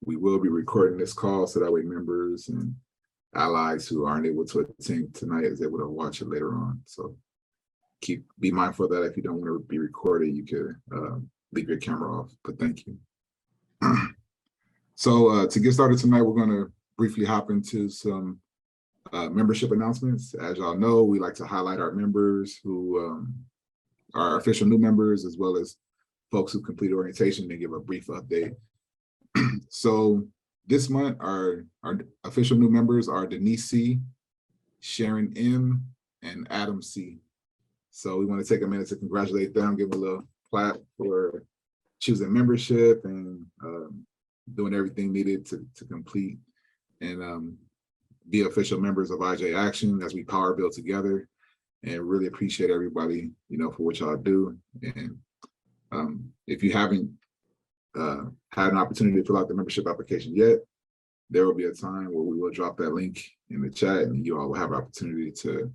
we will be recording this call so that way members and allies who aren't able to attend tonight is able to watch it later on. So be mindful of that. If you don't want to be recorded, you could leave your camera off, but thank you. So to get started tonight, we're going to briefly hop into some membership announcements. As y'all know, we like to highlight our members who are official new members, as well as folks who complete orientation, and give a brief update. So this month, our official new members are Denise C, Sharon M, and Adam C. So we want to take a minute to congratulate them, give a little clap for choosing membership and doing everything needed to complete and be official members of IJ Action as we power build together, and really appreciate everybody, for what y'all do. And if you haven't had an opportunity to fill out the membership application yet, there will be a time where we will drop that link in the chat, and you all will have an opportunity to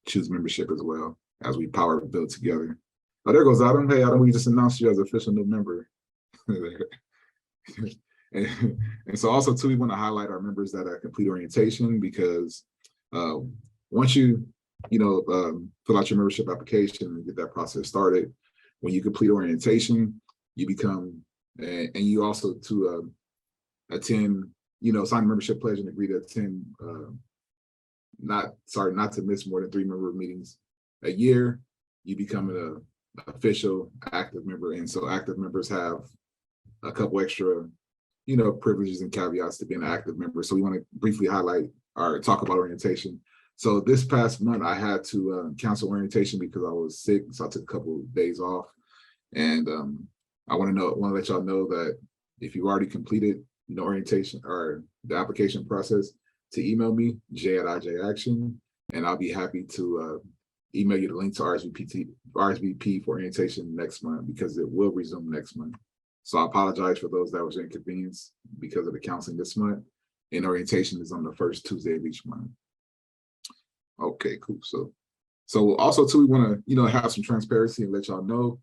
choose membership as well as we power build together. Oh, there goes Adam. Hey, Adam, we just announced you as an official new member. and so also too, we want to highlight our members that are complete orientation, because once you fill out your membership application and get that process started, when you complete orientation, you become and you also to attend, sign a membership pledge and agree to attend not to miss more than 3 member meetings a year, you become an official active member. And so active members have a couple extra privileges and caveats to being an active member. So we want to briefly highlight or talk about orientation. So this past month, I had to cancel orientation because I was sick, so I took a couple of days off. And I want to let y'all know that if you've already completed orientation or the application process, to email me, j@IJAction, and I'll be happy to email you the link to RSVP for orientation next month, because it will resume next month. So I apologize for those that was inconvenienced because of the counseling this month, and orientation is on the first Tuesday of each month. Okay, cool. So also too, we want to have some transparency and let y'all know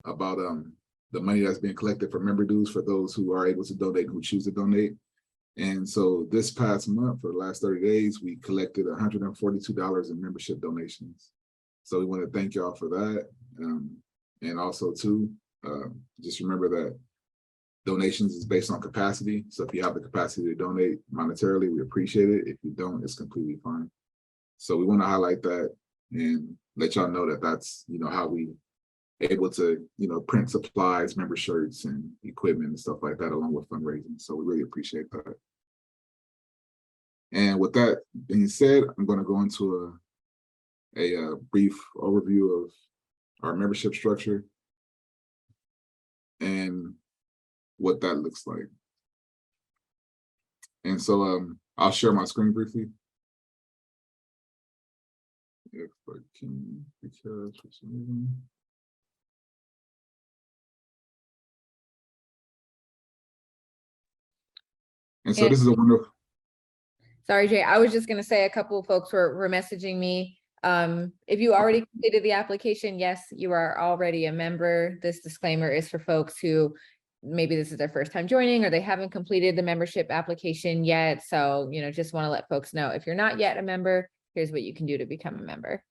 about the money that's being collected for member dues for those who are able to donate and who choose to donate. And so this past month, for the last 30 days, we collected $142 in membership donations. So we want to thank y'all for that. And also too, just remember that donations is based on capacity. So if you have the capacity to donate monetarily, we appreciate it. If you don't, it's completely fine. So we want to highlight that and let y'all know that that's, how we able to, print supplies, member shirts and equipment and stuff like that, along with fundraising. So we really appreciate that. And with that being said, I'm going to go into a brief overview of our membership structure and what that looks like. And so I'll share my screen briefly. If I can, because for some reason. And so this is a wonderful. Sorry, Jay, I was just going to say a couple of folks were messaging me. If you already completed the application, yes, you are already a member. This disclaimer is for folks who maybe this is their first time joining, or they haven't completed the membership application yet. So, just want to let folks know, if you're not yet a member, here's what you can do to become a member.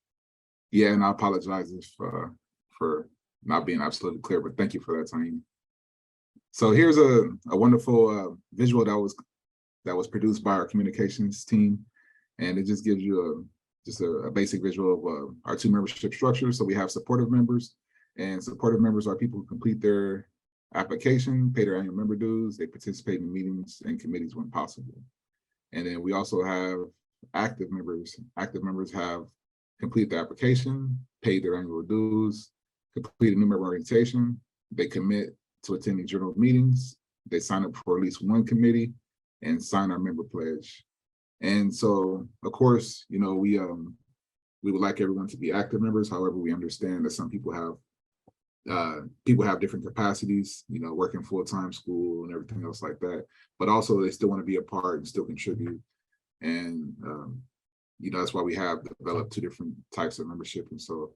Yeah, and I apologize for not being absolutely clear, but thank you for that, Tanya. So here's a wonderful visual that was produced by our communications team, and it just gives you a basic visual of our 2 membership structures. So we have supportive members, and supportive members are people who complete their application, pay their annual member dues, they participate in meetings and committees when possible. And then we also have active members. Active members have completed the application, paid their annual dues, completed new member orientation, they commit to attending journal meetings, they sign up for at least 1 committee, and sign our member pledge. And so, of course, we would like everyone to be active members. However, we understand that some people have different capacities, working full-time school and everything else like that. But also, they still want to be a part and still contribute. And that's why we have developed 2 different types of membership. And so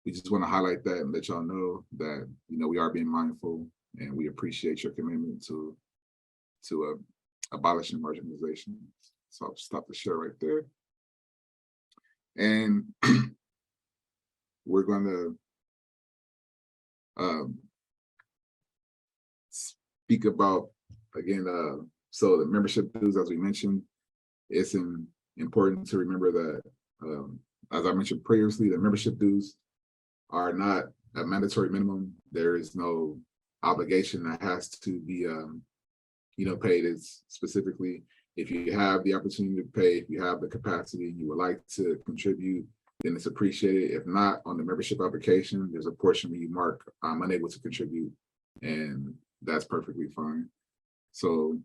we just want to highlight that and let y'all know that we are being mindful and we appreciate your commitment to abolishing marginalization. So I'll stop the share right there. And we're going to speak about, again, so the membership dues, as we mentioned, it's important to remember that, as I mentioned previously, the membership dues are not a mandatory minimum. There is no obligation that has to be, paid. It's specifically, if you have the opportunity to pay, if you have the capacity, you would like to contribute, then it's appreciated. If not, on the membership application, there's a portion where you mark, I'm unable to contribute, and that's perfectly fine. So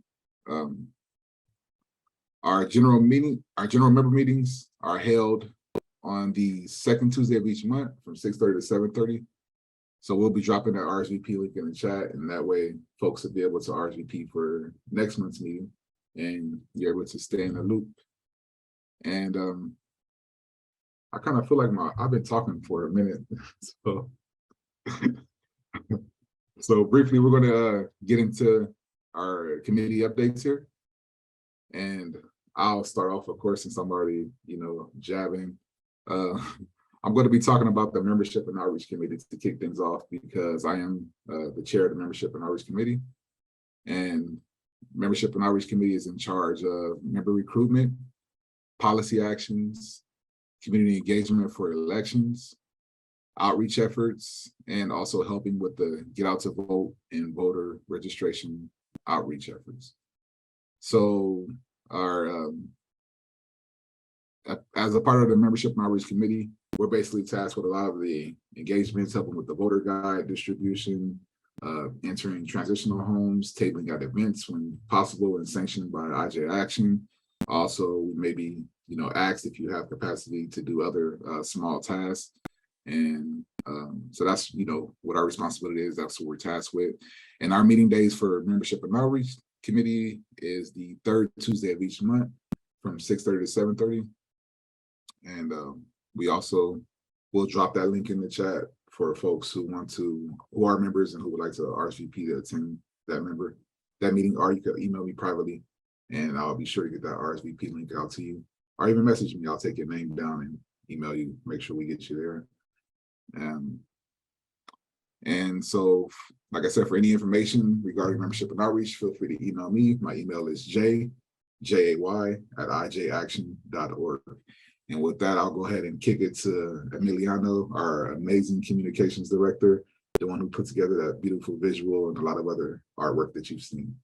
our general member meetings are held on the second Tuesday of each month from 6:30 to 7:30. So we'll be dropping that RSVP link in the chat, and that way folks will be able to RSVP for next month's meeting, and you're able to stay in the loop. And I kind of feel like I've been talking for a minute, so so briefly we're going to get into our committee updates here, and I'll start off, of course, since I'm already jabbing. I'm going to be talking about the Membership and Outreach Committee to kick things off, because I am the chair of the Membership and Outreach Committee. And Membership and Outreach Committee is in charge of member recruitment, policy actions, community engagement for elections, outreach efforts, and also helping with the get out to vote and voter registration outreach efforts. So our as a part of the Membership and Outreach Committee, we're basically tasked with a lot of the engagements, helping with the voter guide distribution, entering transitional homes, tabling at events when possible and sanctioned by IJ Action. Also, maybe asked if you have capacity to do other small tasks. And so that's what our responsibility is. That's what we're tasked with. And our meeting days for Membership and Outreach Committee is the third Tuesday of each month from 6:30 to 7:30. And we also will drop that link in the chat for folks who are members and who would like to RSVP to attend that meeting, or you could email me privately and I'll be sure to get that RSVP link out to you, or even message me. I'll take your name down and email you, make sure we get you there. And so, like I said, for any information regarding Membership and Outreach, feel free to email me. My email is jay@ijaction.org. And with that, I'll go ahead and kick it to Emiliano, our amazing communications director, the one who put together that beautiful visual and a lot of other artwork that you've seen.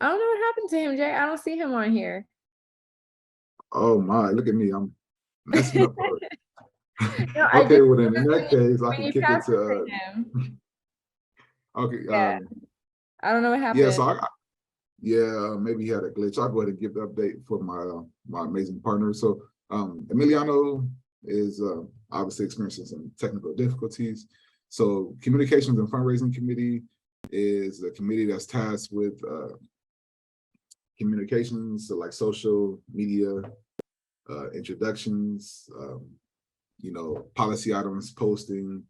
I don't know what happened to him, Jay. I don't see him on here. Oh my, look at me. I'm messing up. No, okay, well then in that case, I can kick it to him. Okay. Yeah. I don't know what happened. Yeah, so maybe he had a glitch. I'll go ahead and give the update for my amazing partner. So Emiliano is obviously experiencing some technical difficulties. So Communications and Fundraising Committee is the committee that's tasked with communications, so like social media, introductions, policy items, posting,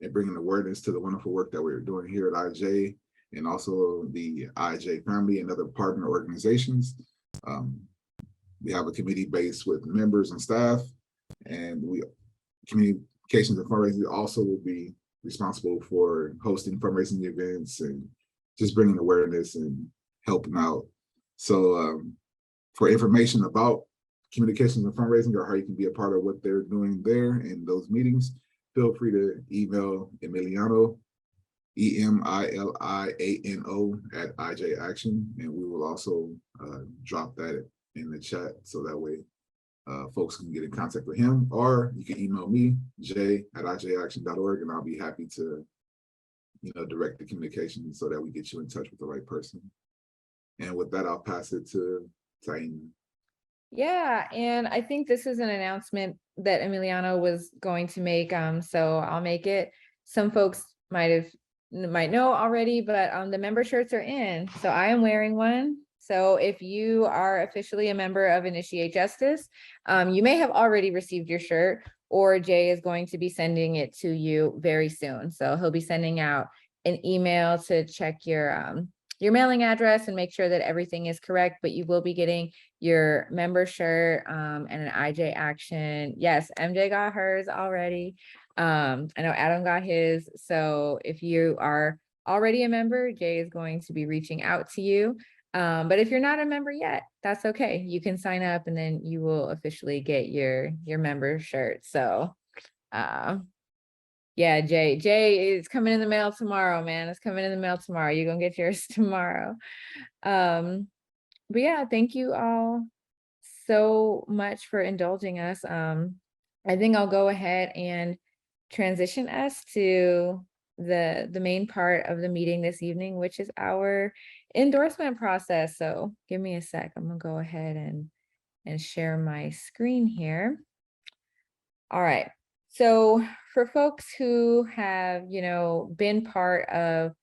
and bringing awareness to the wonderful work that we're doing here at IJ, and also the IJ family and other partner organizations. We have a committee based with members and staff, and Communications and Fundraising also will be responsible for hosting fundraising events and just bringing awareness and helping out. So for information about Communications and Fundraising, or how you can be a part of what they're doing there in those meetings, feel free to email Emiliano, EMILIANO @IJ Action, and we will also drop that in the chat so that way folks can get in contact with him, or you can email me, jay@ijaction.org, and I'll be happy to direct the communication so that we get you in touch with the right person. And with that, I'll pass it to Taina. Yeah, and I think this is an announcement that Emiliano was going to make, so I'll make it. Some folks might know already, but the member shirts are in, so I am wearing one. So if you are officially a member of Initiate Justice, you may have already received your shirt, or Jay is going to be sending it to you very soon. So he'll be sending out an email to check your mailing address and make sure that everything is correct, but you will be getting your member shirt and an IJ action. Yes, MJ got hers already. I know Adam got his. So if you are already a member, Jay is going to be reaching out to you. But if you're not a member yet, that's okay. You can sign up and then you will officially get your member shirt. So yeah, Jay is coming in the mail tomorrow, man. It's coming in the mail tomorrow. You're gonna get yours tomorrow. But yeah, thank you all so much for indulging us. I think I'll go ahead and transition us to the main part of the meeting this evening, which is our endorsement process. So give me a sec. I'm gonna go ahead and share my screen here. All right. So for folks who have, been part of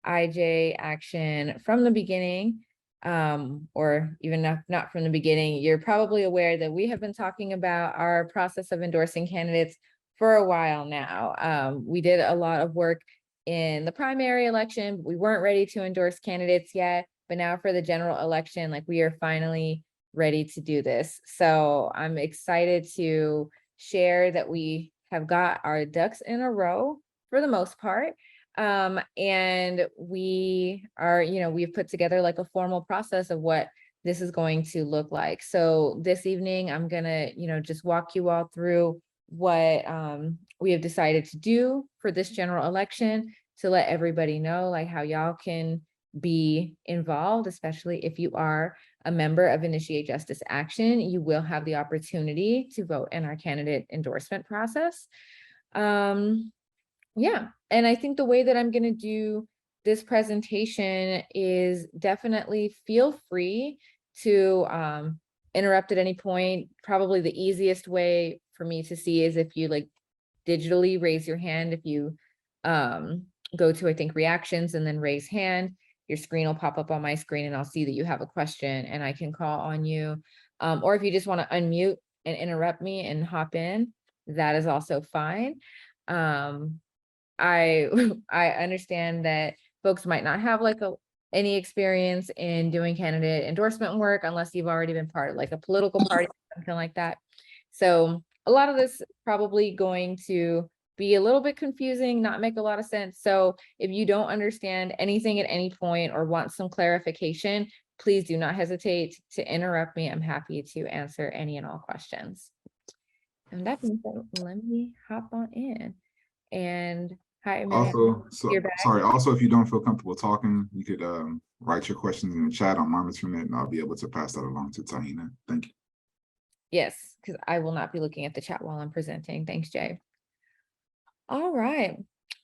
IJ action from the beginning, or even not from the beginning, you're probably aware that we have been talking about our process of endorsing candidates for a while now. We did a lot of work in the primary election, but we weren't ready to endorse candidates yet. But now for the general election, like we are finally ready to do this. So I'm excited to share that we have got our ducks in a row for the most part. And we are, we've put together like a formal process of what this is going to look like. So this evening, I'm gonna, just walk you all through what we have decided to do for this general election to let everybody know like how y'all can be involved, especially if you are a member of Initiate Justice Action. You will have the opportunity to vote in our candidate endorsement process. Yeah, and I think the way that I'm going to do this presentation is definitely feel free to interrupt at any point. Probably the easiest way for me to see is if you like digitally raise your hand. If you go to, I think, reactions and then raise hand, your screen will pop up on my screen and I'll see that you have a question and I can call on you. Or if you just want to unmute and interrupt me and hop in, that is also fine. I understand that folks might not have like any experience in doing candidate endorsement work unless you've already been part of like a political party, something like that. So a lot of this is probably going to be a little bit confusing, not make a lot of sense. So if you don't understand anything at any point or want some clarification, please do not hesitate to interrupt me. I'm happy to answer any and all questions. And that being said, let me hop on in. And hi, Marianne. Also, if you don't feel comfortable talking, you could write your questions in the chat. I'm monitoring it and I'll be able to pass that along to Tahina. Thank you. Yes, because I will not be looking at the chat while I'm presenting. Thanks, Jay. All right.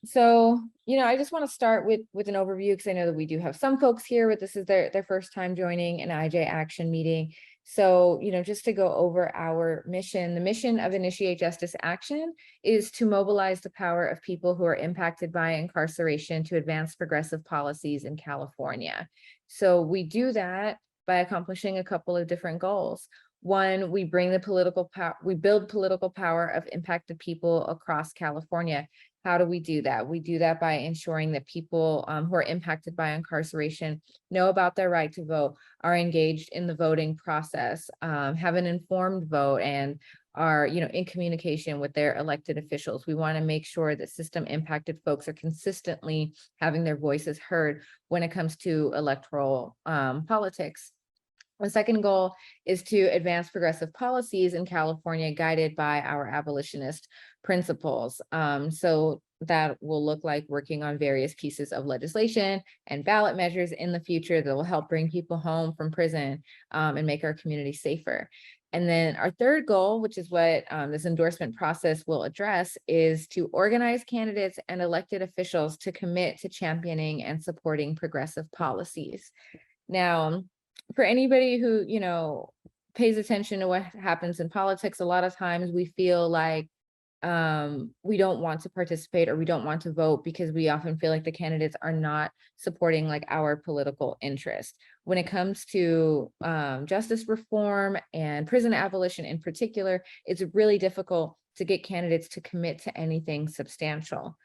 So, I just want to start with an overview because I know that we do have some folks here, but this is their first time joining an IJ action meeting. So, just to go over our mission, the mission of Initiate Justice Action is to mobilize the power of people who are impacted by incarceration to advance progressive policies in California. So we do that by accomplishing a couple of different goals. One, we bring the political power, we build political power of impacted people across California. How do we do that? We do that by ensuring that people who are impacted by incarceration know about their right to vote, are engaged in the voting process, have an informed vote, and are in communication with their elected officials. We want to make sure that system impacted folks are consistently having their voices heard when it comes to electoral politics. The second goal is to advance progressive policies in California guided by our abolitionist principles. So that will look like working on various pieces of legislation and ballot measures in the future that will help bring people home from prison and make our community safer. And then our third goal, which is what this endorsement process will address, is to organize candidates and elected officials to commit to championing and supporting progressive policies. Now, for anybody who, pays attention to what happens in politics, a lot of times we feel like we don't want to participate or we don't want to vote because we often feel like the candidates are not supporting like our political interest. When it comes to justice reform and prison abolition in particular, it's really difficult to get candidates to commit to anything substantial.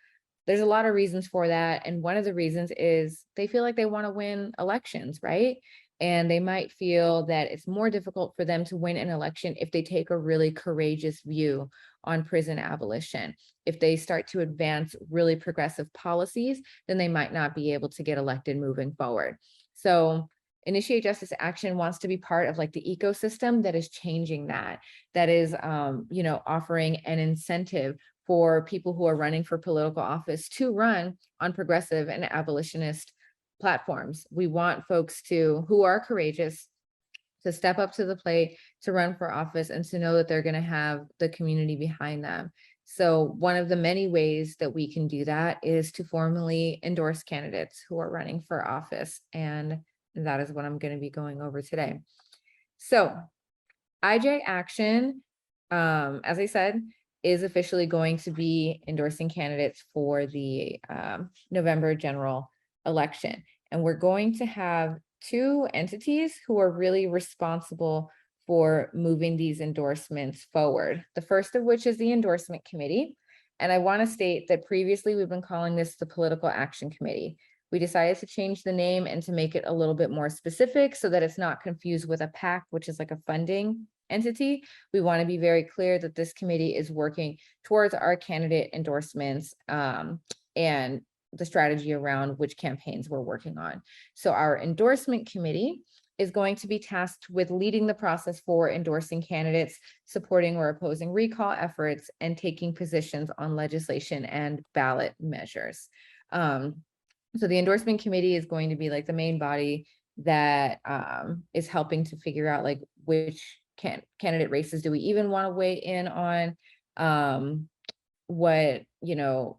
There's a lot of reasons for that. And one of the reasons is they feel like they want to win elections, right? And they might feel that it's more difficult for them to win an election if they take a really courageous view on prison abolition. If they start to advance really progressive policies, then they might not be able to get elected moving forward. So Initiate Justice Action wants to be part of like the ecosystem that is changing that is, offering an incentive for people who are running for political office to run on progressive and abolitionist platforms. We want folks who are courageous to step up to the plate, to run for office, and to know that they're going to have the community behind them. So one of the many ways that we can do that is to formally endorse candidates who are running for office. And that is what I'm going to be going over today. So IJ Action, as I said, is officially going to be endorsing candidates for the November general election. And we're going to have two entities who are really responsible for moving these endorsements forward. The first of which is the Endorsement Committee. And I want to state that previously we've been calling this the Political Action Committee. We decided to change the name and to make it a little bit more specific so that it's not confused with a PAC, which is like a funding entity. We want to be very clear that this committee is working towards our candidate endorsements and the strategy around which campaigns we're working on. So our Endorsement Committee is going to be tasked with leading the process for endorsing candidates, supporting or opposing recall efforts, and taking positions on legislation and ballot measures. So the Endorsement Committee is going to be like the main body that is helping to figure out like which candidate races do we even want to weigh in on, what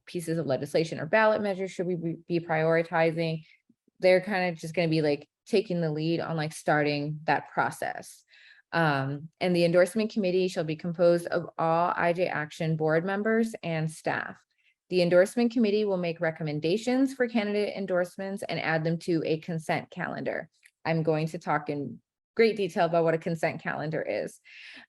pieces of legislation or ballot measures should we be prioritizing. They're kind of just going to be like taking the lead on like starting that process. And the Endorsement Committee shall be composed of all IJ Action board members and staff. The Endorsement Committee will make recommendations for candidate endorsements and add them to a consent calendar. I'm going to talk in great detail about what a consent calendar is.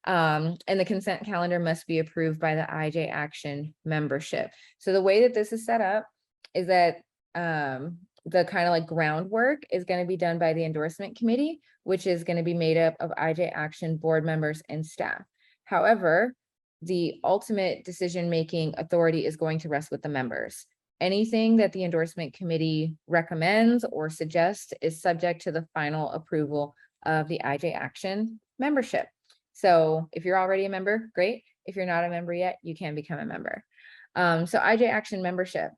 And the consent calendar must be approved by the IJ Action membership. So the way that this is set up is that the kind of like groundwork is going to be done by the Endorsement Committee, which is going to be made up of IJ Action board members and staff. However, the ultimate decision-making authority is going to rest with the members. Anything that the Endorsement Committee recommends or suggests is subject to the final approval of the IJ Action membership. So if you're already a member, great. If you're not a member yet, you can become a member. So IJ Action membership.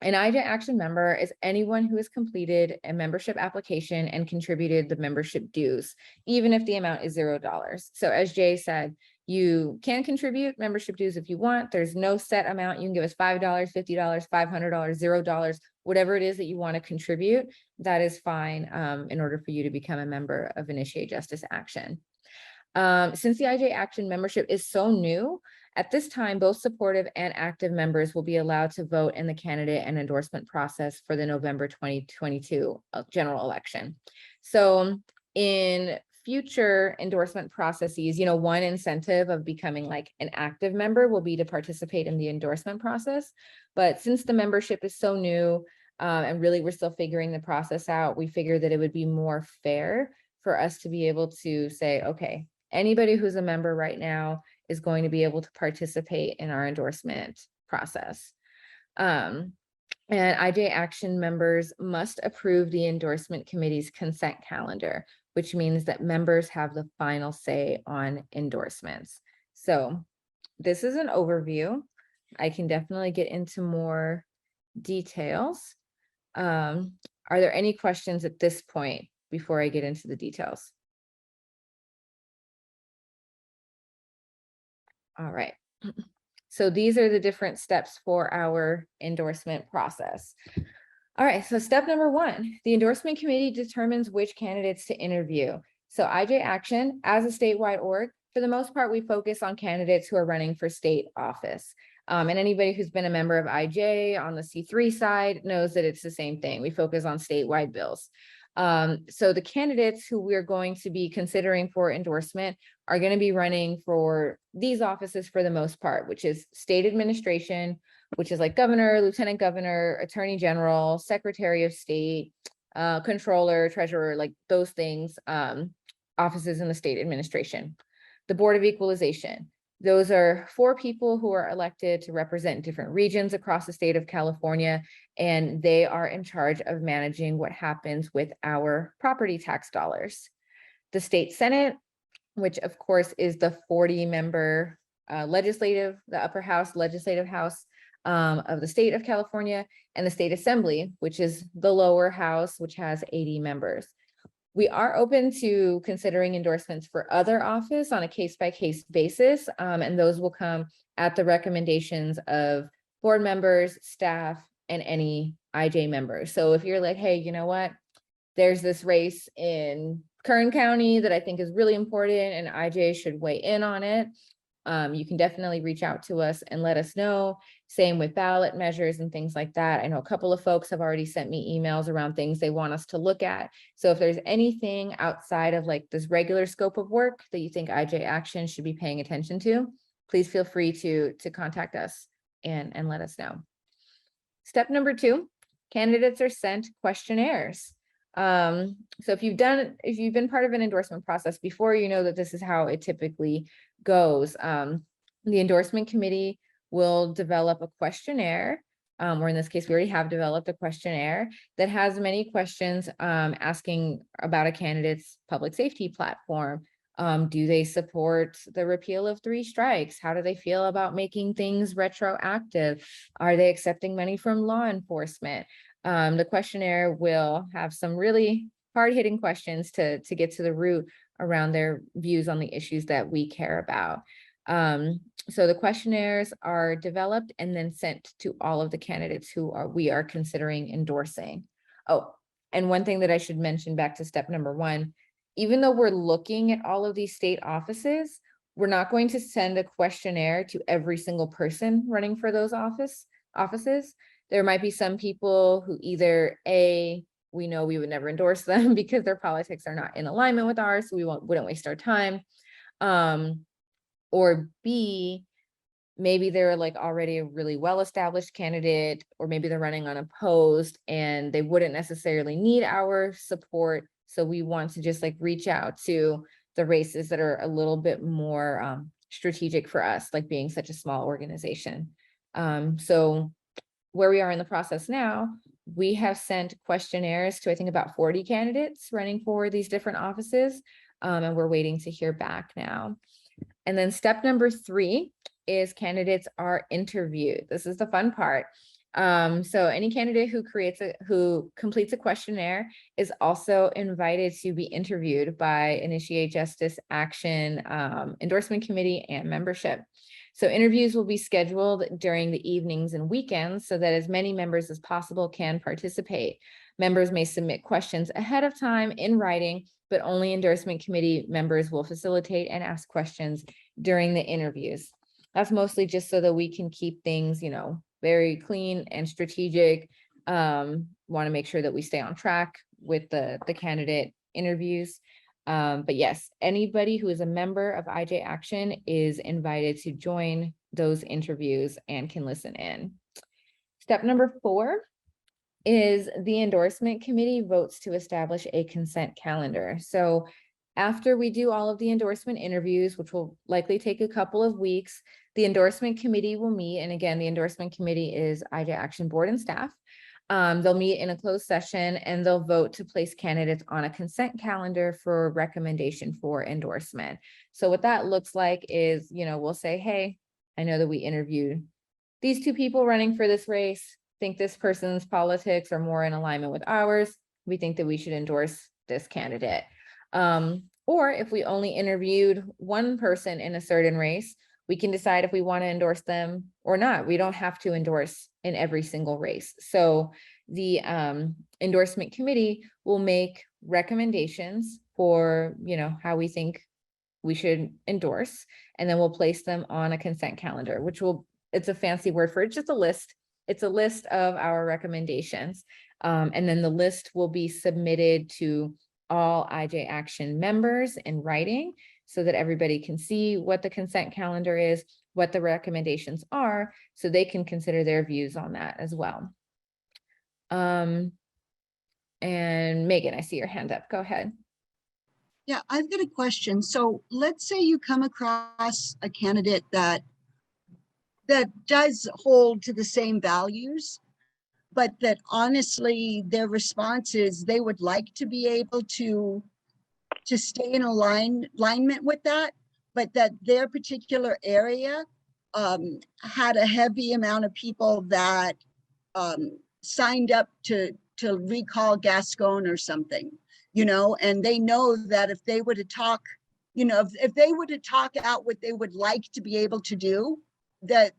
An IJ Action member is anyone who has completed a membership application and contributed the membership dues, even if the amount is $0. So as Jay said, you can contribute membership dues if you want. There's no set amount. You can give us $5, $50, $500, $0, whatever it is that you want to contribute. That is fine in order for you to become a member of Initiate Justice Action. Since the IJ Action membership is so new, at this time, both supportive and active members will be allowed to vote in the candidate and endorsement process for the November 2022 general election. So in future endorsement processes, one incentive of becoming like an active member will be to participate in the endorsement process. But since the membership is so new and really we're still figuring the process out, we figured that it would be more fair for us to be able to say, okay, anybody who's a member right now is going to be able to participate in our endorsement process. And IJ Action members must approve the Endorsement Committee's consent calendar, which means that members have the final say on endorsements. So this is an overview. I can definitely get into more details. Are there any questions at this point before I get into the details? All right. So these are the different steps for our endorsement process. All right, so step number one, the Endorsement Committee determines which candidates to interview. So IJ Action, as a statewide org, for the most part, we focus on candidates who are running for state office. And anybody who's been a member of IJ on the C3 side knows that it's the same thing. We focus on statewide bills. So the candidates who we're going to be considering for endorsement are going to be running for these offices for the most part, which is state administration, which is like governor, lieutenant governor, attorney general, secretary of state, controller, treasurer, like those things, offices in the state administration. The Board of Equalization. Those are 4 people who are elected to represent different regions across the state of California, and they are in charge of managing what happens with our property tax dollars. The State Senate, which of course is the 40-member the upper house, legislative house of the state of California, and the State Assembly, which is the lower house, which has 80 members. We are open to considering endorsements for other office on a case-by-case basis, and those will come at the recommendations of board members, staff, and any IJ members. So if you're like, hey, you know what, there's this race in Kern County that I think is really important and IJ should weigh in on it, you can definitely reach out to us and let us know. Same with ballot measures and things like that. I know a couple of folks have already sent me emails around things they want us to look at. So if there's anything outside of like this regular scope of work that you think IJ Action should be paying attention to, please feel free to contact us and let us know. Step number 2, candidates are sent questionnaires. So if you've been part of an endorsement process before, you know that this is how it typically goes. The endorsement committee will develop a questionnaire, or in this case, we already have developed a questionnaire that has many questions asking about a candidate's public safety platform. Do they support the repeal of 3 strikes? How do they feel about making things retroactive? Are they accepting money from law enforcement? The questionnaire will have some really hard-hitting questions to get to the root around their views on the issues that we care about. So the questionnaires are developed and then sent to all of the candidates we are considering endorsing. Oh, and one thing that I should mention back to step number 1, even though we're looking at all of these state offices, we're not going to send a questionnaire to every single person running for those offices. There might be some people who either we know we would never endorse them because their politics are not in alignment with ours, so we wouldn't waste our time. Or B, maybe they're like already a really well-established candidate, or maybe they're running unopposed and they wouldn't necessarily need our support. So we want to just like reach out to the races that are a little bit more strategic for us, like being such a small organization. So where we are in the process now, we have sent questionnaires to, I think, about 40 candidates running for these different offices, and we're waiting to hear back now. And then step number 3 is candidates are interviewed. This is the fun part. So any candidate who completes a questionnaire is also invited to be interviewed by Initiate Justice Action Endorsement Committee and membership. So interviews will be scheduled during the evenings and weekends so that as many members as possible can participate. Members may submit questions ahead of time in writing, but only endorsement committee members will facilitate and ask questions during the interviews. That's mostly just so that we can keep things, very clean and strategic. Want to make sure that we stay on track with the candidate interviews. But yes, anybody who is a member of IJ Action is invited to join those interviews and can listen in. Step number 4 is the endorsement committee votes to establish a consent calendar. So after we do all of the endorsement interviews, which will likely take a couple of weeks, the endorsement committee will meet. And again, the endorsement committee is IJ Action board and staff. They'll meet in a closed session and they'll vote to place candidates on a consent calendar for recommendation for endorsement. So what that looks like is, we'll say, hey, I know that we interviewed these 2 people running for this race, think this person's politics are more in alignment with ours. We think that we should endorse this candidate. Or if we only interviewed 1 person in a certain race, we can decide if we want to endorse them or not. We don't have to endorse in every single race. So the endorsement committee will make recommendations for, how we think we should endorse, and then we'll place them on a consent calendar, it's a fancy word for it, just a list. It's a list of our recommendations. And then the list will be submitted to all IJ Action members in writing so that everybody can see what the consent calendar is, what the recommendations are, so they can consider their views on that as well. And Megan, I see your hand up. Go ahead. Yeah, I've got a question. So let's say you come across a candidate that does hold to the same values, but that honestly their response is they would like to be able to stay in alignment with that, but that their particular area had a heavy amount of people that signed up to recall Gascon or something, you know, and they know that if they were to talk, you know, if they were to talk out what they would like to be able to do, that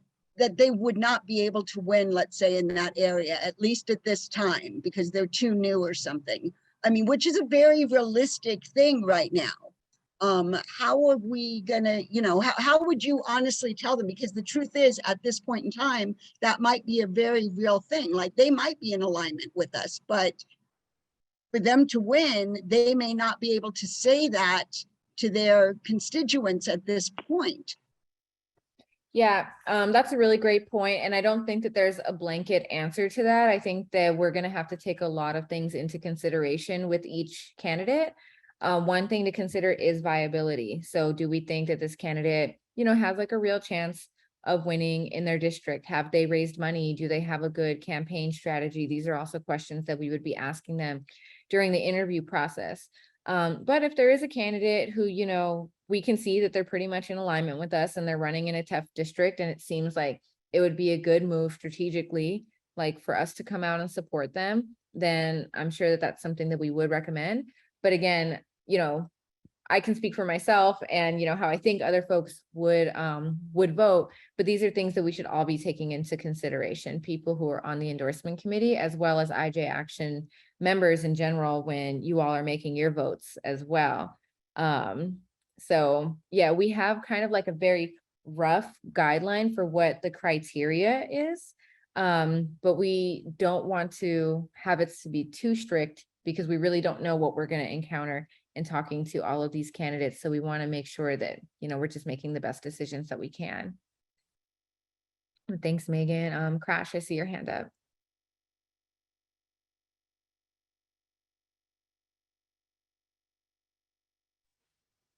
they would not be able to win, let's say, in that area, at least at this time, because they're too new or something. I mean, which is a very realistic thing right now. How are we gonna, you know, how would you honestly tell them? Because the truth is, at this point in time, that might be a very real thing. Like, they might be in alignment with us, but for them to win, they may not be able to say that to their constituents at this point. Yeah, that's a really great point. And I don't think that there's a blanket answer to that. I think that we're going to have to take a lot of things into consideration with each candidate. One thing to consider is viability. So do we think that this candidate, you know, has like a real chance of winning in their district? Have they raised money? Do they have a good campaign strategy? These are also questions that we would be asking them during the interview process. But if there is a candidate who, you know, we can see that they're pretty much in alignment with us and they're running in a tough district, and it seems like it would be a good move strategically, like for us to come out and support them, then I'm sure that that's something that we would recommend. But again, you know, I can speak for myself and, you know, how I think other folks would vote, but these are things that we should all be taking into consideration, people who are on the endorsement committee, as well as IJ Action members in general, when you all are making your votes as well. So yeah, we have kind of like a very rough guideline for what the criteria is, but we don't want to have it to be too strict because we really don't know what we're going to encounter in talking to all of these candidates. So we want to make sure that, you know, we're just making the best decisions that we can. Thanks, Megan. Crash, I see your hand up.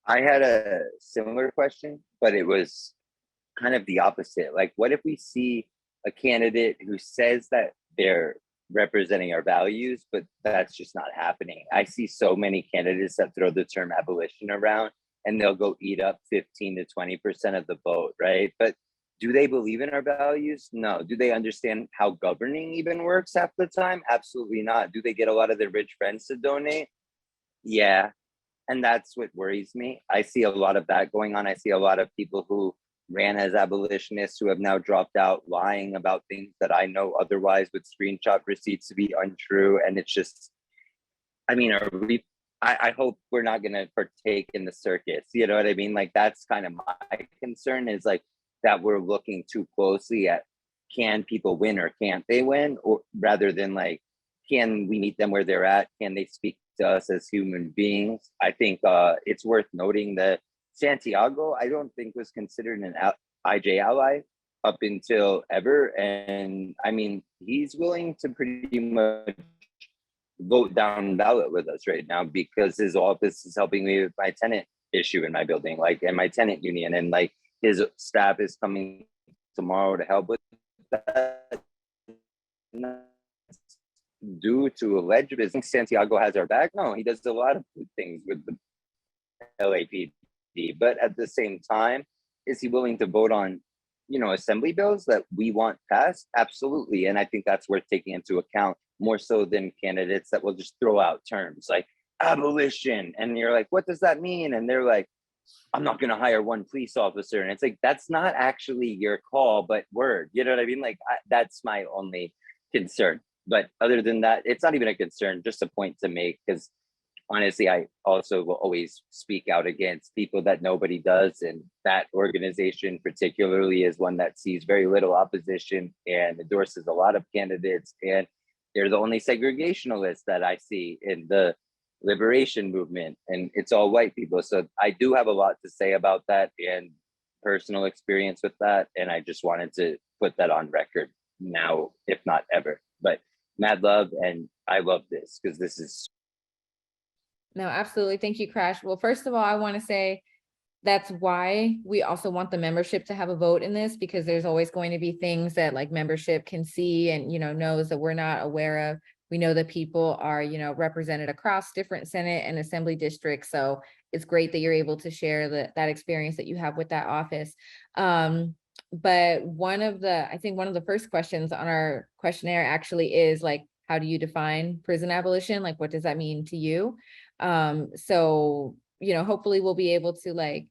I had a similar question, but it was kind of the opposite. Like, what if we see a candidate who says that they're representing our values, but that's just not happening? I see so many candidates that throw the term abolition around and they'll go eat up 15 to 20% of the vote, right? But do they believe in our values? No. Do they understand how governing even works half the time? Absolutely not. Do they get a lot of their rich friends to donate? Yeah. And that's what worries me. I see a lot of that going on. I see a lot of people who ran as abolitionists who have now dropped out, lying about things that I know otherwise with screenshot receipts to be untrue. And it's just, I mean, I hope we're not going to partake in the circus. You know what I mean? Like, that's kind of my concern, is like that we're looking too closely at, can people win or can't they win? Or rather than like, can we meet them where they're at? Can they speak to us as human beings? I think it's worth noting that Santiago, I don't think was considered an IJ ally up until ever. And I mean, he's willing to pretty much vote down ballot with us right now because his office is helping me with my tenant issue in my building, like, and my tenant union, and like his staff is coming tomorrow to help with that. Due to alleged business, Santiago has our back. No, he does a lot of good things with the LAPD, but at the same time, is he willing to vote on, you know, assembly bills that we want passed? Absolutely. And I think that's worth taking into account, more so than candidates that will just throw out terms like abolition, and you're like, what does that mean? And they're like, I'm not going to hire one police officer. And it's like, that's not actually your call, but word, you know what I mean? Like, that's my only concern. But other than that, it's not even a concern, just a point to make, because honestly, I also will always speak out against people that nobody does. And that organization particularly is one that sees very little opposition and endorses a lot of candidates. And they're the only segregationalists that I see in the liberation movement, and it's all white people. So I do have a lot to say about that and personal experience with that. And I just wanted to put that on record now, if not ever. But mad love, and I love this because this is. No, absolutely. Thank you, Crash. Well, first of all, I want to say that's why we also want the membership to have a vote in this, because there's always going to be things that like membership can see and, knows that we're not aware of. We know that people are, represented across different Senate and Assembly districts. So it's great that you're able to share that experience that you have with that office. But I think one of the first questions on our questionnaire actually is like, how do you define prison abolition? Like, what does that mean to you? So, hopefully we'll be able to like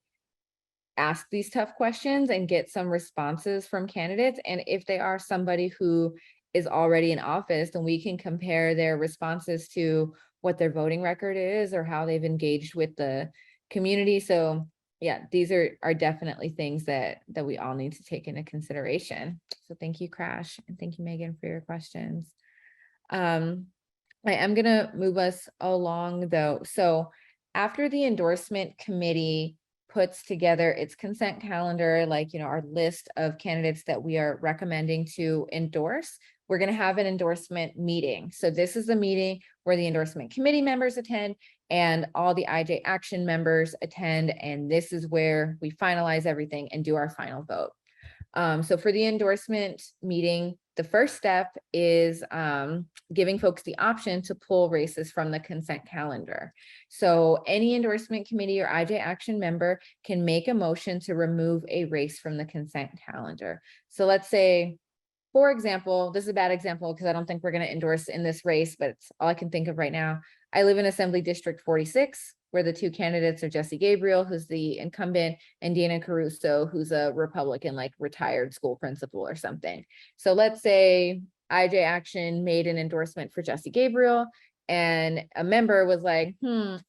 ask these tough questions and get some responses from candidates. And if they are somebody who is already in office, then we can compare their responses to what their voting record is or how they've engaged with the community. So yeah, these are definitely things that we all need to take into consideration. So thank you, Crash, and thank you, Megan, for your questions. I am gonna move us along though. So after the endorsement committee puts together its consent calendar, like, our list of candidates that we are recommending to endorse, we're going to have an endorsement meeting. So this is a meeting where the endorsement committee members attend and all the IJ Action members attend. And this is where we finalize everything and do our final vote. So for the endorsement meeting, the first step is giving folks the option to pull races from the consent calendar. So any endorsement committee or IJ Action member can make a motion to remove a race from the consent calendar. So let's say, for example, this is a bad example because I don't think we're going to endorse in this race, but it's all I can think of right now. I live in Assembly District 46, where the two candidates are Jesse Gabriel, who's the incumbent, and Dana Caruso, who's a Republican, like retired school principal or something. So let's say IJ Action made an endorsement for Jesse Gabriel, and a member was like,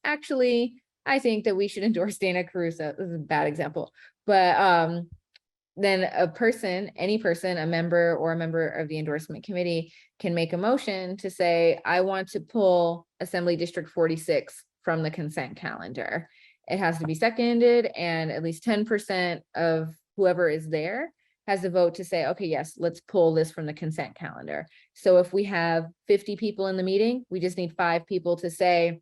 actually, I think that we should endorse Dana Caruso. This is a bad example, but then any person, a member or a member of the endorsement committee can make a motion to say, I want to pull Assembly District 46 from the consent calendar. It has to be seconded, and at least 10% of whoever is there has the vote to say, okay, yes, let's pull this from the consent calendar. So if we have 50 people in the meeting, we just need 5 people to say,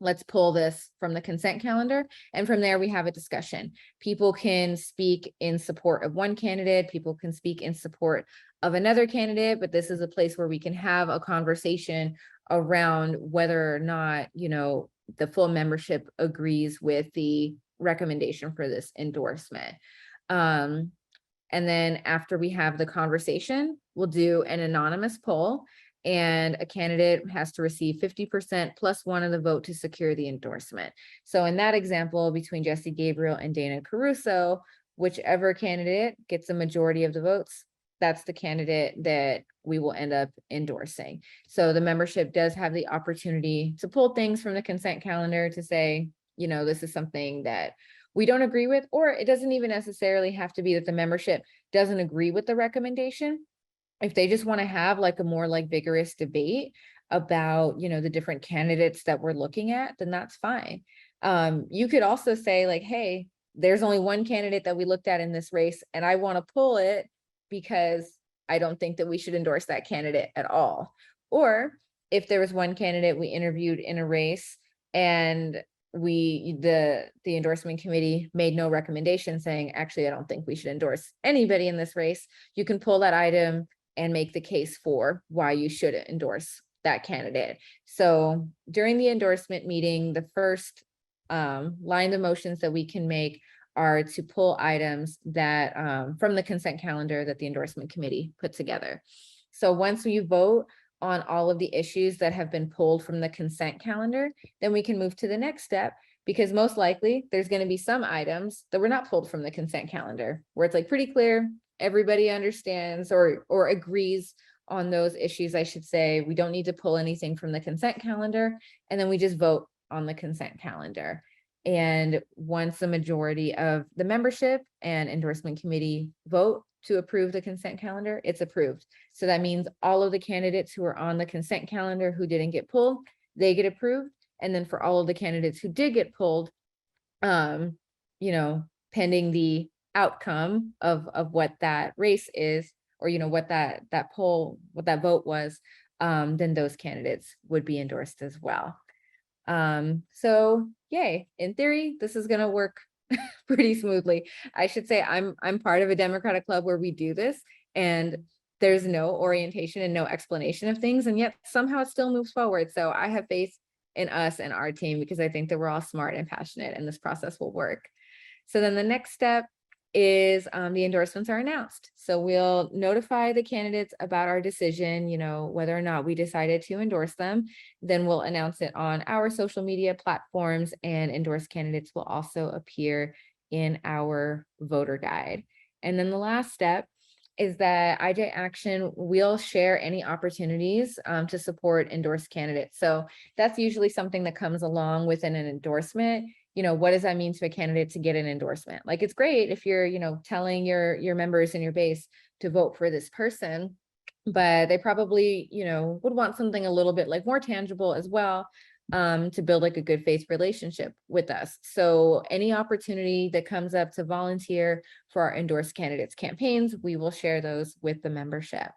let's pull this from the consent calendar. And from there, we have a discussion. People can speak in support of one candidate. People can speak in support of another candidate, but this is a place where we can have a conversation around whether or not, the full membership agrees with the recommendation for this endorsement. And then after we have the conversation, we'll do an anonymous poll, and a candidate has to receive 50% plus 1 of the vote to secure the endorsement. So in that example, between Jesse Gabriel and Dana Caruso, whichever candidate gets a majority of the votes, that's the candidate that we will end up endorsing. So the membership does have the opportunity to pull things from the consent calendar to say, this is something that we don't agree with, or it doesn't even necessarily have to be that the membership doesn't agree with the recommendation. If they just want to have like a more like vigorous debate about, the different candidates that we're looking at, then that's fine. You could also say like, hey, there's only one candidate that we looked at in this race, and I want to pull it because I don't think that we should endorse that candidate at all. Or if there was one candidate we interviewed in a race and the endorsement committee made no recommendation saying, actually, I don't think we should endorse anybody in this race, you can pull that item and make the case for why you should endorse that candidate. So during the endorsement meeting, the first line of motions that we can make are to pull items that from the consent calendar that the endorsement committee put together. So once we vote on all of the issues that have been pulled from the consent calendar, then we can move to the next step, because most likely there's going to be some items that were not pulled from the consent calendar, where it's like pretty clear, everybody understands or agrees on those issues. I should say, we don't need to pull anything from the consent calendar, and then we just vote on the consent calendar. And once the majority of the membership and endorsement committee vote to approve the consent calendar, it's approved. So that means all of the candidates who are on the consent calendar who didn't get pulled, they get approved. And then for all of the candidates who did get pulled, you know, pending the outcome of what that race is, or, you know, what that vote was, then those candidates would be endorsed as well. So yay, in theory, this is gonna work pretty smoothly. I should say I'm part of a Democratic club where we do this, and there's no orientation and no explanation of things, and yet somehow it still moves forward. So I have faith in us and our team, because I think that we're all smart and passionate, and this process will work. So then the next step is the endorsements are announced. So we'll notify the candidates about our decision, you know, whether or not we decided to endorse them. Then we'll announce it on our social media platforms, and endorsed candidates will also appear in our voter guide. And then the last step is that IJ Action will share any opportunities to support endorsed candidates. So that's usually something that comes along within an endorsement. You know, what does that mean to a candidate to get an endorsement? Like, it's great if you're, you know, telling your members in your base to vote for this person, but they probably, you know, would want something a little bit like more tangible as well, to build like a good faith relationship with us. So any opportunity that comes up to volunteer for our endorsed candidates campaigns, we will share those with the membership.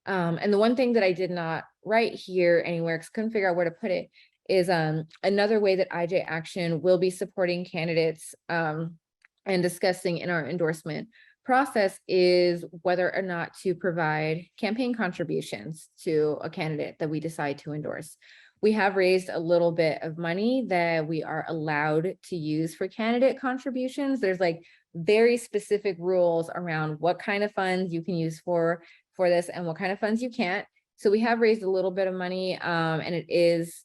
And the one thing that I did not write here anywhere, because I couldn't figure out where to put it, is another way that IJ Action will be supporting candidates and discussing in our endorsement process is whether or not to provide campaign contributions to a candidate that we decide to endorse. We have raised a little bit of money that we are allowed to use for candidate contributions. There's like very specific rules around what kind of funds you can use for this and what kind of funds you can't. So we have raised a little bit of money, and it is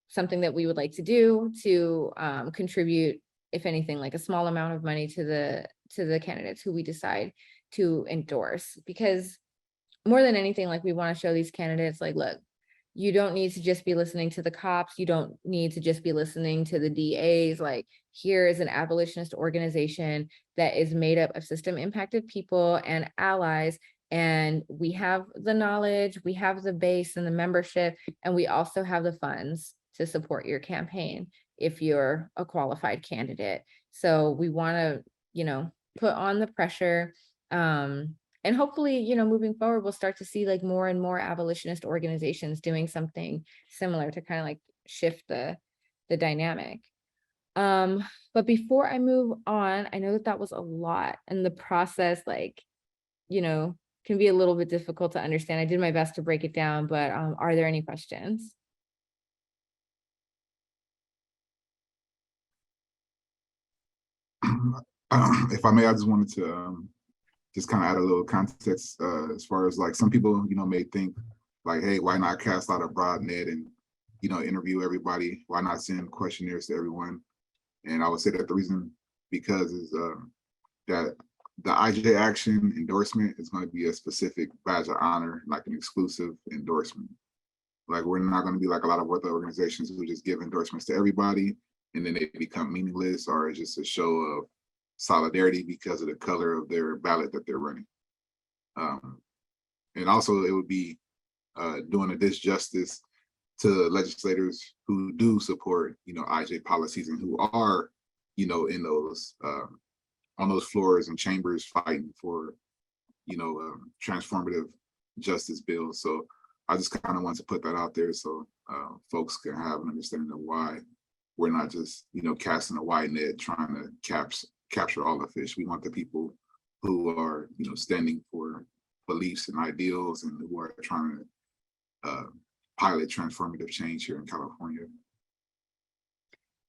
something that we would like to do to contribute, if anything, like a small amount of money to the candidates who we decide to endorse. Because more than anything, like, we want to show these candidates, like, look, you don't need to just be listening to the cops. You don't need to just be listening to the DAs. Like, here is an abolitionist organization that is made up of system impacted people and allies. And we have the knowledge, we have the base and the membership, and we also have the funds to support your campaign if you're a qualified candidate. So we want to, you know, put on the pressure. And hopefully, you know, moving forward, we'll start to see like more and more abolitionist organizations doing something similar to kind of like shift the dynamic. But before I move on, I know that was a lot, and the process, like, you know, can be a little bit difficult to understand. I did my best to break it down, but are there any questions? If I may, I just wanted to just kind of add a little context as far as like some people, you know, may think like, hey, why not cast out a broad net and, you know, interview everybody? Why not send questionnaires to everyone? And I would say that the reason because is that the IJ Action endorsement is going to be a specific badge of honor, like an exclusive endorsement. Like, we're not going to be like a lot of other organizations who just give endorsements to everybody and then they become meaningless, or it's just a show of solidarity because of the color of their ballot that they're running. And also it would be doing a disjustice to legislators who do support, you know, IJ policies and who are, you know, in those on those floors and chambers fighting for, you know, transformative justice bills. So I just kind of want to put that out there so folks can have an understanding of why we're not just, you know, casting a wide net trying to capture all the fish. We want the people who are, you know, standing for beliefs and ideals and who are trying to pilot transformative change here in California.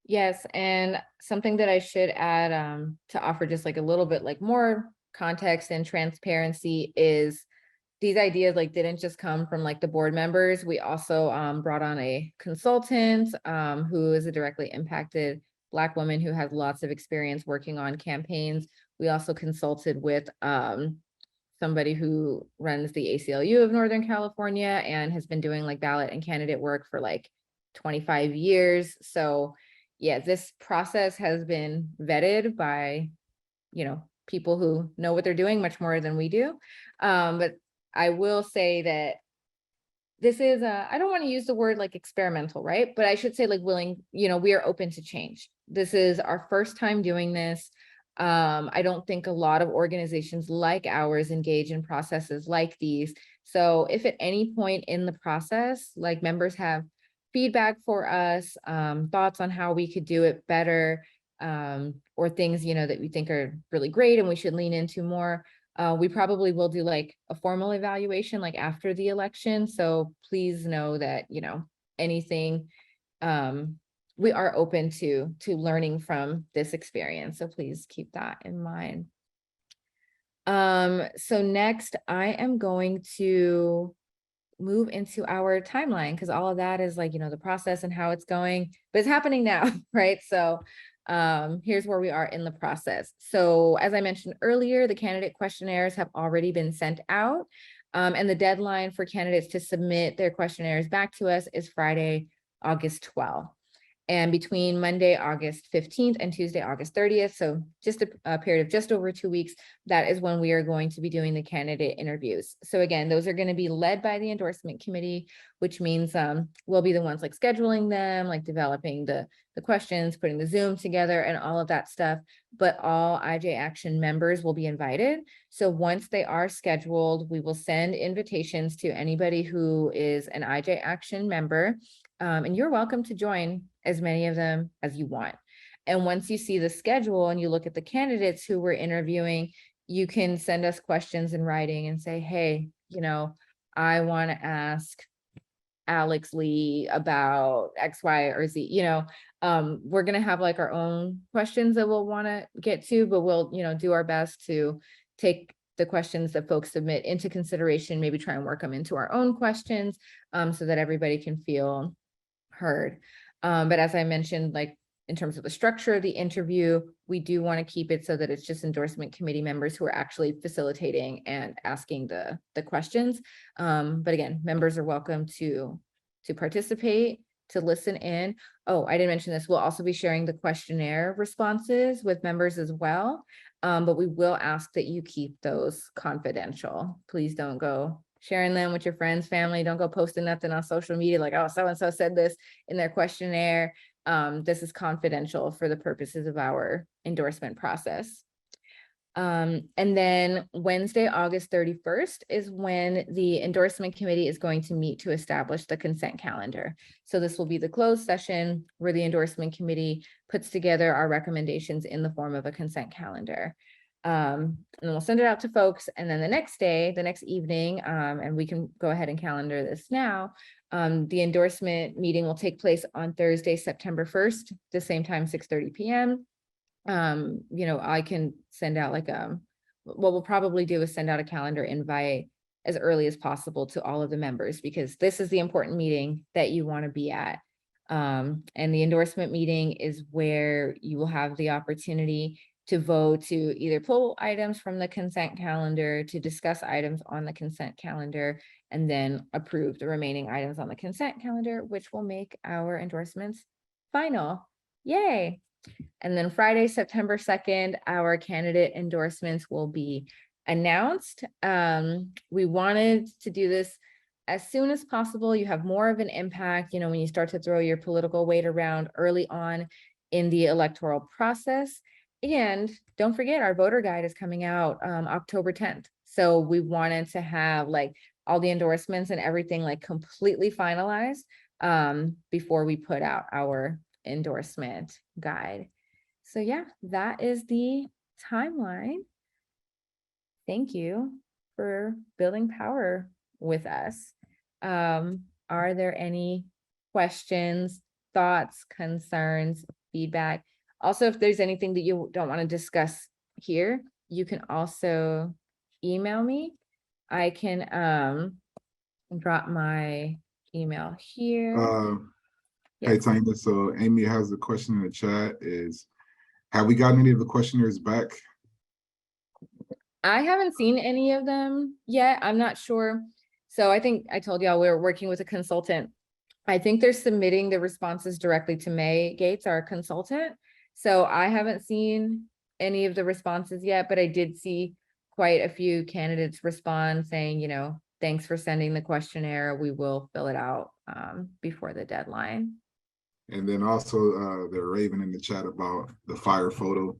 Yes, and something that I should add to offer just like a little bit like more context and transparency is these ideas like didn't just come from like the board members. We also brought on a consultant who is a directly impacted Black woman who has lots of experience working on campaigns. We also consulted with somebody who runs the ACLU of Northern California and has been doing like ballot and candidate work for like 25 years. So yeah, this process has been vetted by, people who know what they're doing much more than we do. But I will say that this is I don't want to use the word like experimental, right? But I should say like willing, we are open to change. This is our first time doing this. I don't think a lot of organizations like ours engage in processes like these. So if at any point in the process, like members have feedback for us, thoughts on how we could do it better, or things, that we think are really great and we should lean into more, we probably will do like a formal evaluation like after the election. So please know that, anything, we are open to learning from this experience. So please keep that in mind. So next I am going to move into our timeline, because all of that is like, the process and how it's going, but it's happening now, right? So here's where we are in the process. So as I mentioned earlier, the candidate questionnaires have already been sent out, and the deadline for candidates to submit their questionnaires back to us is Friday, August 12th. And between Monday, August 15th and Tuesday, August 30th, so just a period of just over 2 weeks, that is when we are going to be doing the candidate interviews. So again, those are going to be led by the endorsement committee, which means we'll be the ones like scheduling them, like developing the questions, putting the Zoom together and all of that stuff. But all IJ Action members will be invited. So once they are scheduled, we will send invitations to anybody who is an IJ Action member. And you're welcome to join as many of them as you want. And once you see the schedule and you look at the candidates who we're interviewing, you can send us questions in writing and say, hey, I want to ask Alex Lee about X, Y, or Z. We're going to have like our own questions that we'll want to get to, but we'll, do our best to take the questions that folks submit into consideration, maybe try and work them into our own questions, so that everybody can feel heard. But as I mentioned, like in terms of the structure of the interview, we do want to keep it so that it's just endorsement committee members who are actually facilitating and asking the questions. But again, members are welcome to participate, to listen in. Oh, I didn't mention this. We'll also be sharing the questionnaire responses with members as well. But we will ask that you keep those confidential. Please don't go sharing them with your friends, family. Don't go posting nothing on social media like, oh, so-and-so said this in their questionnaire. This is confidential for the purposes of our endorsement process. And then Wednesday, August 31st is when the endorsement committee is going to meet to establish the consent calendar. So this will be the closed session where the endorsement committee puts together our recommendations in the form of a consent calendar. And then we'll send it out to folks. And then the next day, the next evening, and we can go ahead and calendar this now. The endorsement meeting will take place on Thursday, September 1st, the same time, 6:30 p.m. I can send out like what we'll probably do is send out a calendar invite as early as possible to all of the members, because this is the important meeting that you want to be at. And the endorsement meeting is where you will have the opportunity to vote to either pull items from the consent calendar, to discuss items on the consent calendar, and then approve the remaining items on the consent calendar, which will make our endorsements final. Yay. And then Friday, September 2nd, our candidate endorsements will be announced. We wanted to do this as soon as possible. You have more of an impact, when you start to throw your political weight around early on in the electoral process. And don't forget, our voter guide is coming out October 10th. So we wanted to have like all the endorsements and everything like completely finalized before we put out our endorsement guide. So yeah, that is the timeline. Thank you for building power with us. Are there any questions, thoughts, concerns, feedback? Also, if there's anything that you don't want to discuss here, you can also email me. I can drop my email here. Hey, Tanya, so Amy has a question in the chat is, have we gotten any of the questionnaires back? I haven't seen any of them yet. I'm not sure. So I think I told y'all we were working with a consultant I think they're submitting the responses directly to May Gates, our consultant. So I haven't seen any of the responses yet, but I did see quite a few candidates respond saying, you know, thanks for sending the questionnaire. We will fill it out before the deadline. And then also they're raving in the chat about the fire photo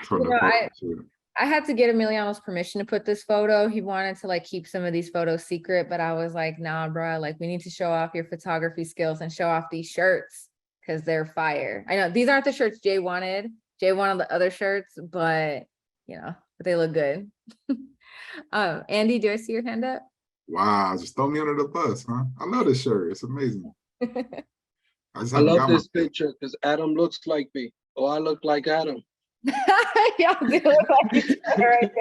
from You the know, photo shoot. I had to get Emiliano's permission to put this photo. He wanted to like keep some of these photos secret, but I was like, nah, bro, like we need to show off your photography skills and show off these shirts because they're fire. I know these aren't the shirts Jay wanted. Jay wanted the other shirts, but you know, but they look good. Andy, do I see your hand up? Wow, just throw me under the bus, huh? I love this shirt. It's amazing. I just I haven't love got this my picture because Adam looks like me, or I look like Adam. Y'all do look like each other right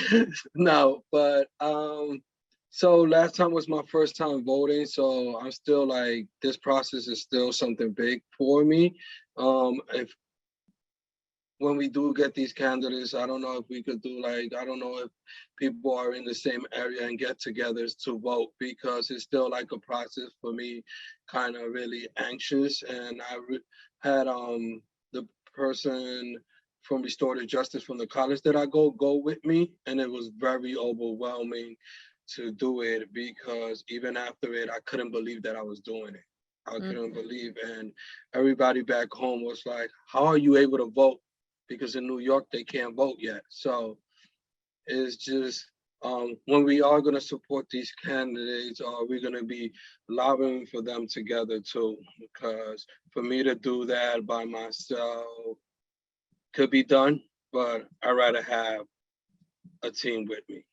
there. No, but so last time was my first time voting, so I'm still like, this process is still something big for me. If when we do get these candidates, I don't know if we could do like, I don't know if people are in the same area and get togethers to vote, because it's still like a process for me, kind of really anxious. And I had the person from Restorative Justice from the college that I go with me, and it was very overwhelming to do it, because even after it, I couldn't believe that I was doing it. I couldn't believe, and everybody back home was like, how are you able to vote? Because in New York, they can't vote yet. So it's just, when we are gonna support these candidates, are we gonna be lobbying for them together too? Because for me to do that by myself could be done, but I'd rather have a team with me.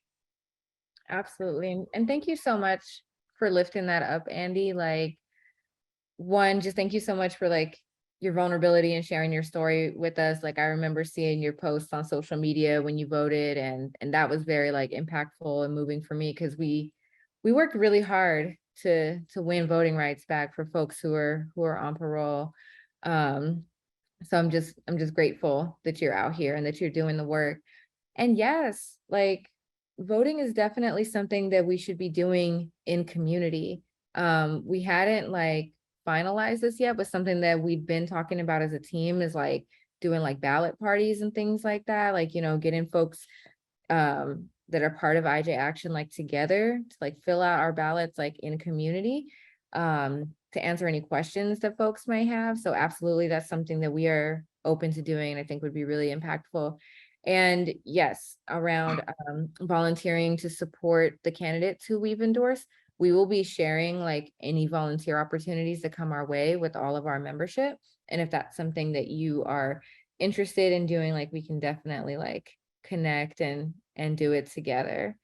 Absolutely. And thank you so much for lifting that up, Andy. Like, one, just thank you so much for like your vulnerability and sharing your story with us. Like, I remember seeing your posts on social media when you voted, and that was very like impactful and moving for me, because we worked really hard to win voting rights back for folks who are on parole. So I'm just grateful that you're out here and that you're doing the work. And yes, like voting is definitely something that we should be doing in community. We hadn't like finalized this yet, but something that we've been talking about as a team is like doing like ballot parties and things like that. Like, you know, getting folks that are part of IJ Action like together to like fill out our ballots like in community, to answer any questions that folks may have. So absolutely, that's something that we are open to doing and I think would be really impactful. And yes, around volunteering to support the candidates who we've endorsed, we will be sharing like any volunteer opportunities that come our way with all of our membership. And if that's something that you are interested in doing, like we can definitely like connect and do it together.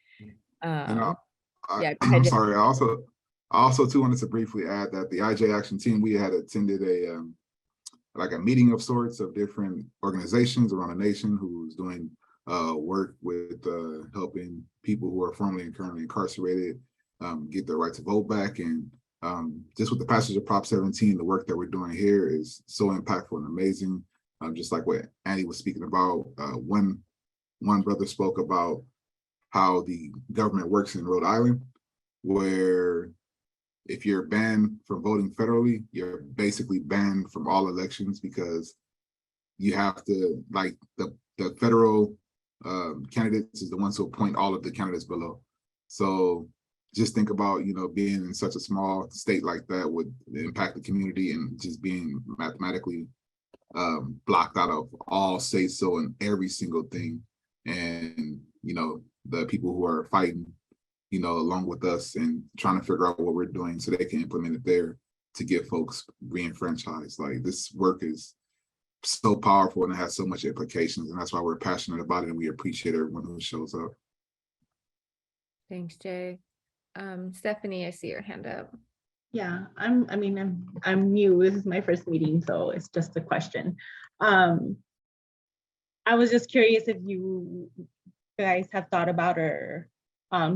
Yeah, I'm sorry. I also too wanted to briefly add that the IJ Action team, we had attended a like a meeting of sorts of different organizations around the nation who was doing work with helping people who are formerly and currently incarcerated get their right to vote back. And just with the passage of Prop 17, the work that we're doing here is so impactful and amazing. Just like what Andy was speaking about, one brother spoke about how the government works in Rhode Island, where if you're banned from voting federally, you're basically banned from all elections, because you have to, like, the federal candidates is the ones who appoint all of the candidates below. So just think about, you know, being in such a small state like that would impact the community, and just being mathematically blocked out of all say so in every single thing. And, you know, the people who are fighting, you know, along with us and trying to figure out what we're doing so they can implement it there to get folks re-enfranchised. Like, this work is so powerful and it has so much implications, and that's why we're passionate about it and we appreciate everyone who shows up. Thanks, Jay. Stephanie, I see your hand up. Yeah, I'm new. This is my first meeting, so it's just a question. I was just curious if you guys have thought about or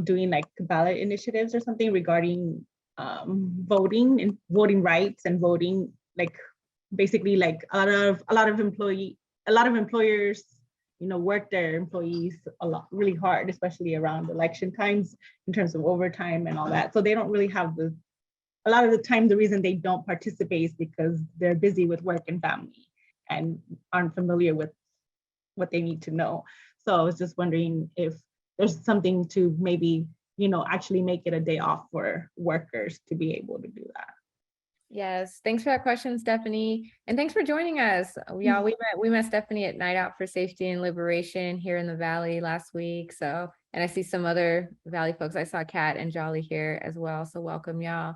doing like ballot initiatives or something regarding voting and voting rights and voting, like basically like a lot of employers, work their employees a lot, really hard, especially around election times in terms of overtime and all that. So they don't really have a lot of the time, the reason they don't participate is because they're busy with work and family and aren't familiar with what they need to know. So I was just wondering if there's something to maybe, actually make it a day off for workers to be able to do that. Yes, thanks for that question, Stephanie. And thanks for joining us. Yeah, we met Stephanie at Night Out for Safety and Liberation here in the Valley last week. So, and I see some other Valley folks. I saw Kat and Jolly here as well. So welcome, y'all.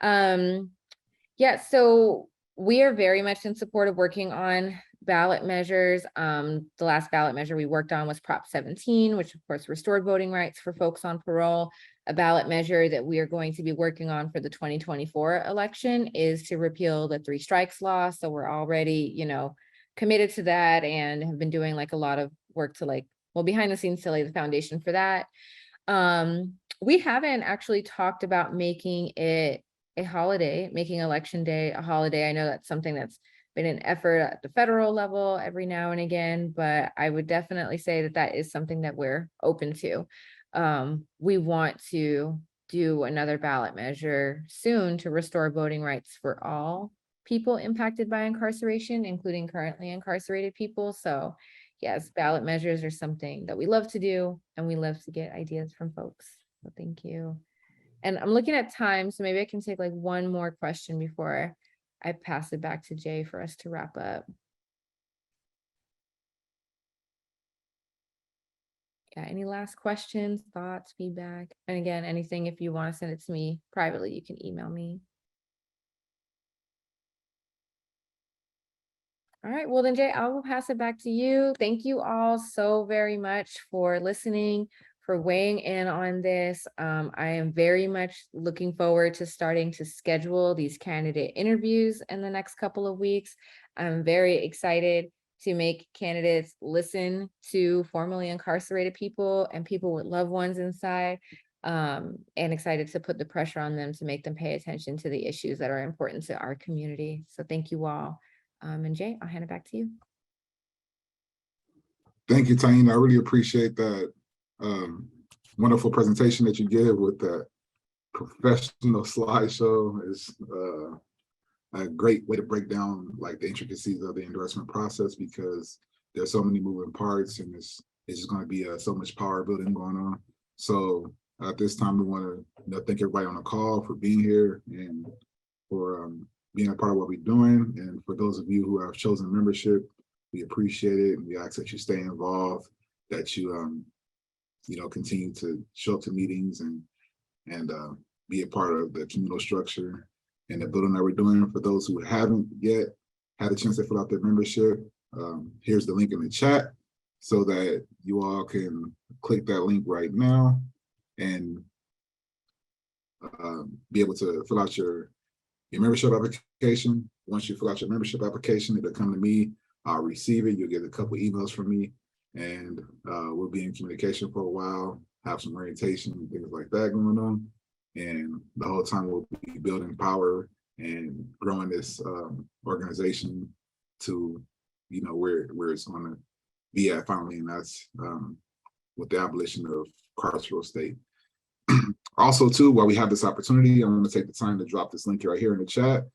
Yeah, so we are very much in support of working on ballot measures. The last ballot measure we worked on was Prop 17, which of course restored voting rights for folks on parole. A ballot measure that we are going to be working on for the 2024 election is to repeal the 3 strikes law. So we're already, committed to that and have been doing like a lot of work to behind the scenes to lay the foundation for that. We haven't actually talked about making it a holiday, making Election Day a holiday. I know that's something that's been an effort at the federal level every now and again, but I would definitely say that that is something that we're open to. We want to do another ballot measure soon to restore voting rights for all people impacted by incarceration, including currently incarcerated people. So yes, ballot measures are something that we love to do, and we love to get ideas from folks. So thank you. And I'm looking at time, so maybe I can take like one more question before I pass it back to Jay for us to wrap up. Yeah, any last questions, thoughts, feedback? And again, anything, if you want to send it to me privately, you can email me. All right, well then Jay, I will pass it back to you. Thank you all so very much for listening, for weighing in on this. I am very much looking forward to starting to schedule these candidate interviews in the next couple of weeks. I'm very excited to make candidates listen to formerly incarcerated people and people with loved ones inside, and excited to put the pressure on them to make them pay attention to the issues that are important to our community. So thank you all. And Jay, I'll hand it back to you. Thank you, Taina. I really appreciate that wonderful presentation that you give with that professional slideshow. Is a great way to break down like the intricacies of the endorsement process, because there's so many moving parts, and it's just going to be so much power building going on. So at this time, we want to thank everybody on the call for being here and for being a part of what we're doing. And for those of you who have chosen membership, we appreciate it, and we ask that you stay involved, that you continue to show up to meetings and be a part of the communal structure and the building that we're doing. For those who haven't yet had a chance to fill out their membership, here's the link in the chat so that you all can click that link right now and be able to fill out your membership application. Once you fill out your membership application, it'll come to me. I'll receive it. You'll get a couple emails from me, and we'll be in communication for a while, have some orientation and things like that going on. And the whole time we'll be building power and growing this organization to, where it's going to be at finally, and that's with the abolition of carceral state. Also, too, while we have this opportunity, I'm going to take the time to drop this link right here in the chat.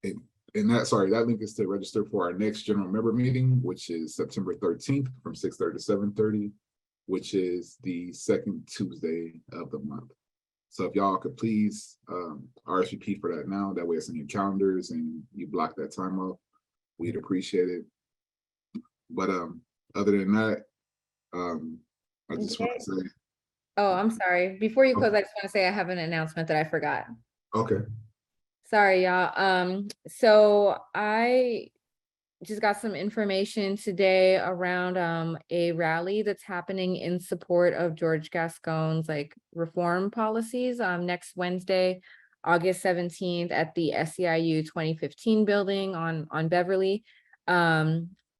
And that link is to register for our next general member meeting, which is September 13th from 6:30 to 7:30, which is the second Tuesday of the month. So if y'all could please RSVP for that now, that way it's in your calendars and you block that time off, we'd appreciate it. But other than that, I just want to say. Oh, I'm sorry. Before you close, I just want to say I have an announcement that I forgot. Okay. Sorry, y'all. So I just got some information today around a rally that's happening in support of George Gascon's reform policies next Wednesday, August 17th at the SEIU 2015 building on Beverly.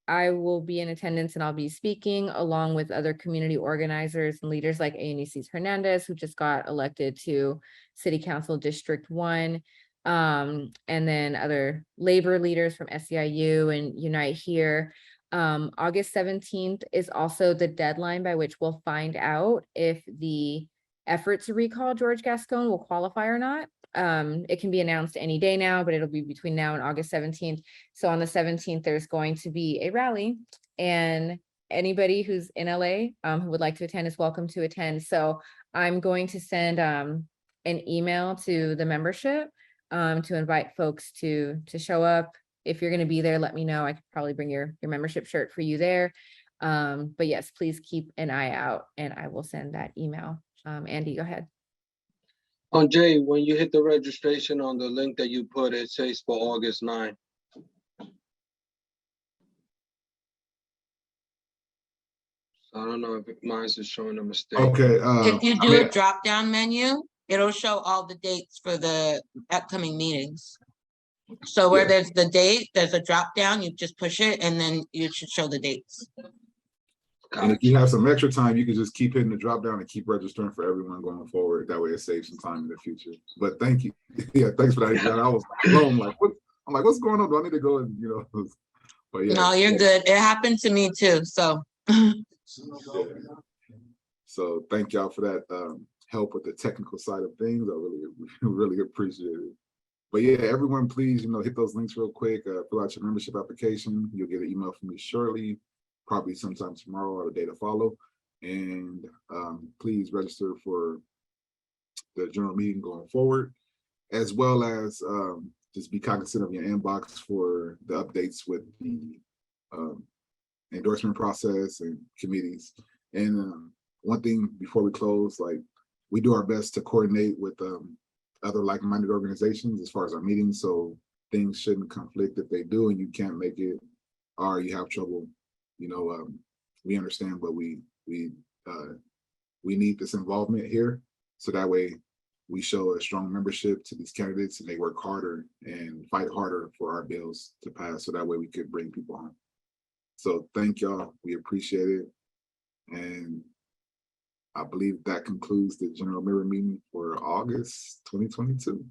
I will be in attendance and I'll be speaking along with other community organizers and leaders like Aunices Hernandez, who just got elected to City Council District 1. And then other labor leaders from SEIU and Unite Here. August 17th is also the deadline by which we'll find out if the effort to recall George Gascon will qualify or not. It can be announced any day now, but it'll be between now and August 17th. So on the 17th, there's going to be a rally, and anybody who's in LA who would like to attend is welcome to attend. So I'm going to send an email to the membership to invite folks to show up. If you're going to be there, let me know. I could probably bring your membership shirt for you there. But yes, please keep an eye out, and I will send that email. Andy, go ahead. Jay, when you hit the registration on the link that you put, it says for August 9. So I don't know if mine's is showing a mistake. Okay. If you do a drop-down menu, it'll show all the dates for the upcoming meetings. So where there's the date, there's a drop-down, you just push it, and then you should show the dates. And if you have some extra time, you can just keep hitting the drop down and keep registering for everyone going forward. That way it saves some time in the future. But thank you. Yeah, thanks for that. I was alone, like, what? I'm like, what's going on? Do I need to go and, but yeah. No, you're good. It happened to me too, so. Yeah. So thank y'all for that help with the technical side of things. I really appreciate it. But yeah, everyone, please, hit those links real quick. Fill out your membership application. You'll get an email from me shortly, probably sometime tomorrow or the day to follow. And please register for the general meeting going forward, as well as just be cognizant of your inbox for the updates with the endorsement process and committees. And one thing before we close, like, we do our best to coordinate with other like-minded organizations as far as our meetings, so things shouldn't conflict. If they do and you can't make it or you have trouble, we understand, but we need this involvement here, so that way we show a strong membership to these candidates and they work harder and fight harder for our bills to pass, so that way we could bring people home. So thank y'all, we appreciate it. And I believe that concludes the general mirror meeting for August 2022.